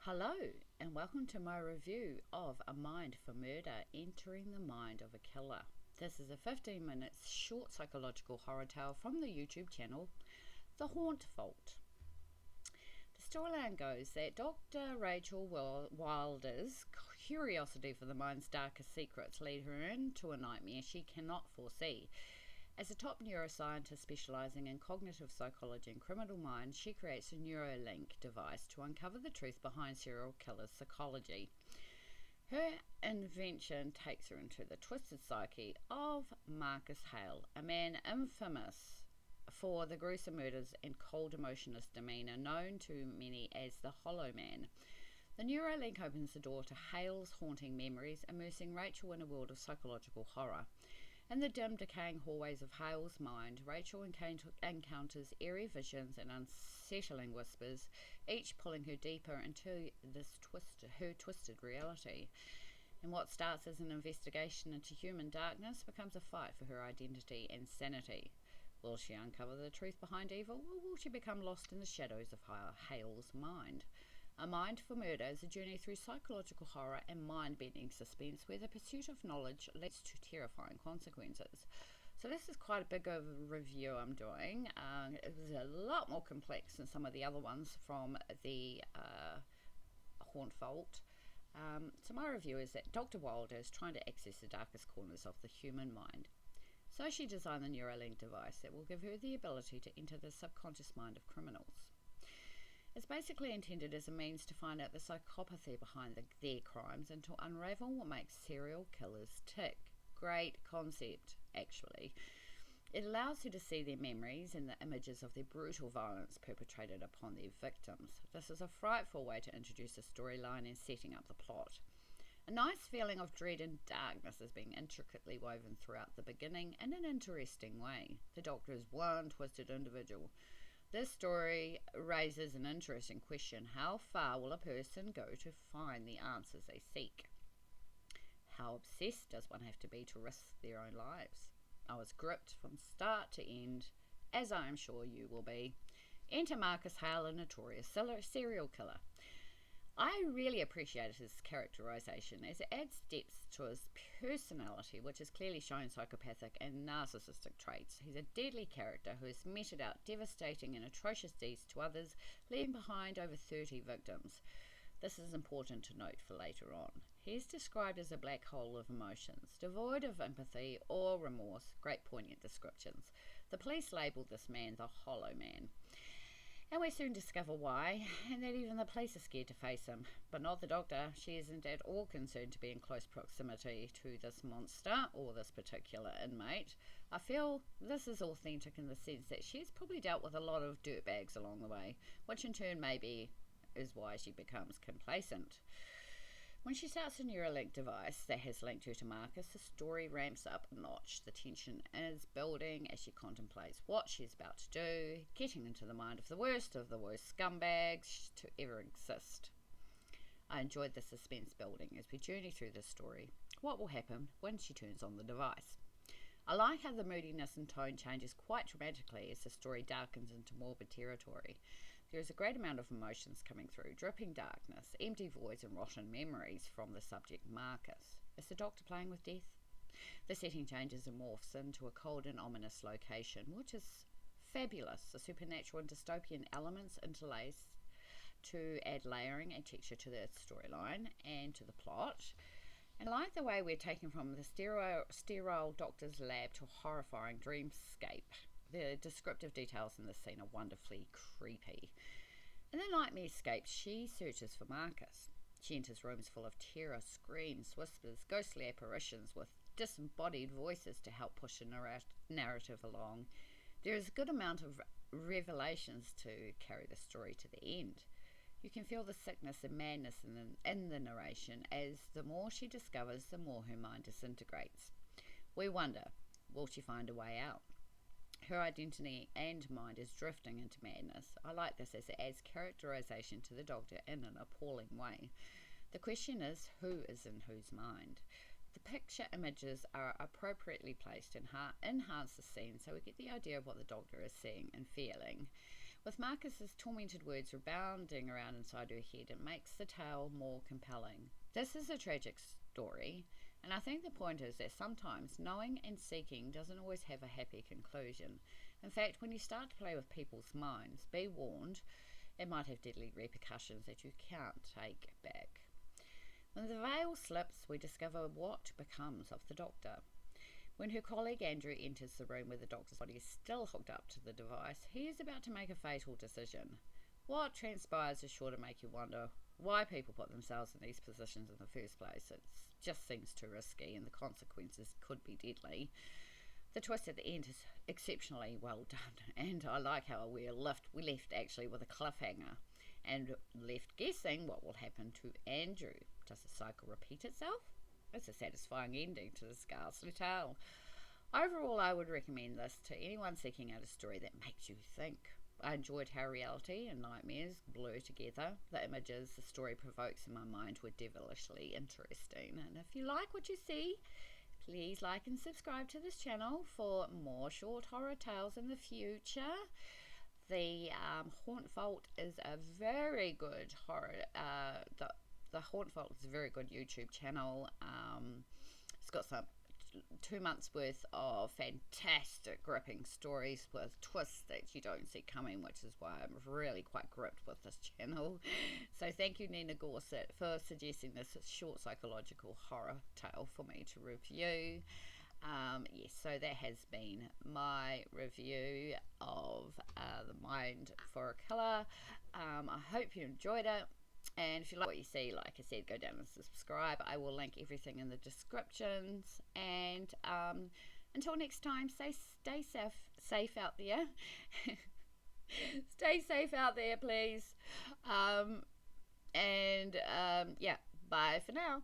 Hello, and welcome to my review of A Mind for Murder, Entering the Mind of a Killer. This is a 15 minutes short psychological horror tale from the YouTube channel The Haunt Vault. The storyline goes that Dr. Rachel Wilder's curiosity for the mind's darkest secrets lead her into a nightmare she cannot foresee. As a top neuroscientist specializing in cognitive psychology and criminal minds, she creates a NeuroLink device to uncover the truth behind serial killers' psychology. Her invention takes her into the twisted psyche of Marcus Hale, a man infamous for the gruesome murders and cold, emotionless demeanor known to many as the Hollow Man. The NeuroLink opens the door to Hale's haunting memories, immersing Rachel in a world of psychological horror. In the dim, decaying hallways of Hale's mind, Rachel encounters eerie visions and unsettling whispers, each pulling her deeper into her twisted reality. And what starts as an investigation into human darkness becomes a fight for her identity and sanity. Will she uncover the truth behind evil, or will she become lost in the shadows of Hale's mind? A Mind for Murder is a journey through psychological horror and mind-bending suspense where the pursuit of knowledge leads to terrifying consequences. So this is quite a big of a review I'm doing. It was a lot more complex than some of the other ones from the Haunt Vault. So my review is that Dr. Wilder is trying to access the darkest corners of the human mind. So she designed the NeuroLink device that will give her the ability to enter the subconscious mind of criminals. It's basically intended as a means to find out the psychopathy behind their crimes and to unravel what makes serial killers tick. Great concept, actually. It allows her to see their memories and the images of their brutal violence perpetrated upon their victims. This is a frightful way to introduce a storyline and setting up the plot. A nice feeling of dread and darkness is being intricately woven throughout the beginning in an interesting way. The Doctor is one twisted individual. This story raises an interesting question. How far will a person go to find the answers they seek? How obsessed does one have to be to risk their own lives? I was gripped from start to end, as I am sure you will be. Enter Marcus Hale, a notorious serial killer. I really appreciated his characterization as it adds depth to his personality, which is clearly showing psychopathic and narcissistic traits. He's a deadly character who has meted out devastating and atrocious deeds to others, leaving behind over 30 victims. This is important to note for later on. He is described as a black hole of emotions, devoid of empathy or remorse. Great poignant descriptions. The police labelled this man the Hollow Man. And we soon discover why, and that even the police are scared to face him. But not the Doctor. She isn't at all concerned to be in close proximity to this monster or this particular inmate. I feel this is authentic in the sense that she's probably dealt with a lot of dirtbags along the way, which in turn maybe is why she becomes complacent. When she starts a NeuroLink device that has linked her to Marcus, the story ramps up a notch. The tension is building as she contemplates what she's about to do, getting into the mind of the worst scumbags to ever exist. I enjoyed the suspense building as we journey through this story. What will happen when she turns on the device? I like how the moodiness and tone changes quite dramatically as the story darkens into morbid territory. There is a great amount of emotions coming through, dripping darkness, empty voids and rotten memories from the subject Marcus. Is the Doctor playing with death? The setting changes and morphs into a cold and ominous location, which is fabulous. The supernatural and dystopian elements interlace to add layering and texture to the storyline and to the plot. And I like the way we're taken from the sterile doctor's lab to a horrifying dreamscape. The descriptive details in this scene are wonderfully creepy. In the nightmarescape, she searches for Marcus. She enters rooms full of terror, screams, whispers, ghostly apparitions with disembodied voices to help push the narrative along. There is a good amount of revelations to carry the story to the end. You can feel the sickness and madness in the narration as the more she discovers, the more her mind disintegrates. We wonder, will she find a way out? Her identity and mind is drifting into madness. I like this as it adds characterization to the Doctor in an appalling way. The question is, who is in whose mind? The picture images are appropriately placed and enhance the scene so we get the idea of what the Doctor is seeing and feeling. With Marcus's tormented words rebounding around inside her head, it makes the tale more compelling. This is a tragic story, and I think the point is that sometimes knowing and seeking doesn't always have a happy conclusion. In fact, when you start to play with people's minds, be warned, it might have deadly repercussions that you can't take back. When the veil slips, we discover what becomes of the doctor. When her colleague Andrew enters the room where the doctor's body is still hooked up to the device, he is about to make a fatal decision. What transpires is sure to make you wonder why people put themselves in these positions in the first place. It just seems too risky and the consequences could be deadly. The twist at the end is exceptionally well done, and I like how we left actually with a cliffhanger and left guessing what will happen to Andrew. Does the cycle repeat itself? It's a satisfying ending to this ghastly tale. Overall, I would recommend this to anyone seeking out a story that makes you think. I enjoyed how reality and nightmares blur together. The images the story provokes in my mind were devilishly interesting. And if you like what you see, please like and subscribe to this channel for more short horror tales in the future. The Haunt Vault is a very good horror. The Haunt Vault is a very good YouTube channel. It's got some 2 months worth of fantastic gripping stories with twists that you don't see coming, which is why I'm really quite gripped with this channel. So thank you, Nina Gorsuch, for suggesting this short psychological horror tale for me to review. Yes, so that has been my review of The Mind for a Killer. I hope you enjoyed it. And if you like what you see, like I said, go down and subscribe. I will link everything in the descriptions. And until next time, stay safe out there. Stay safe out there, please. Yeah, bye for now.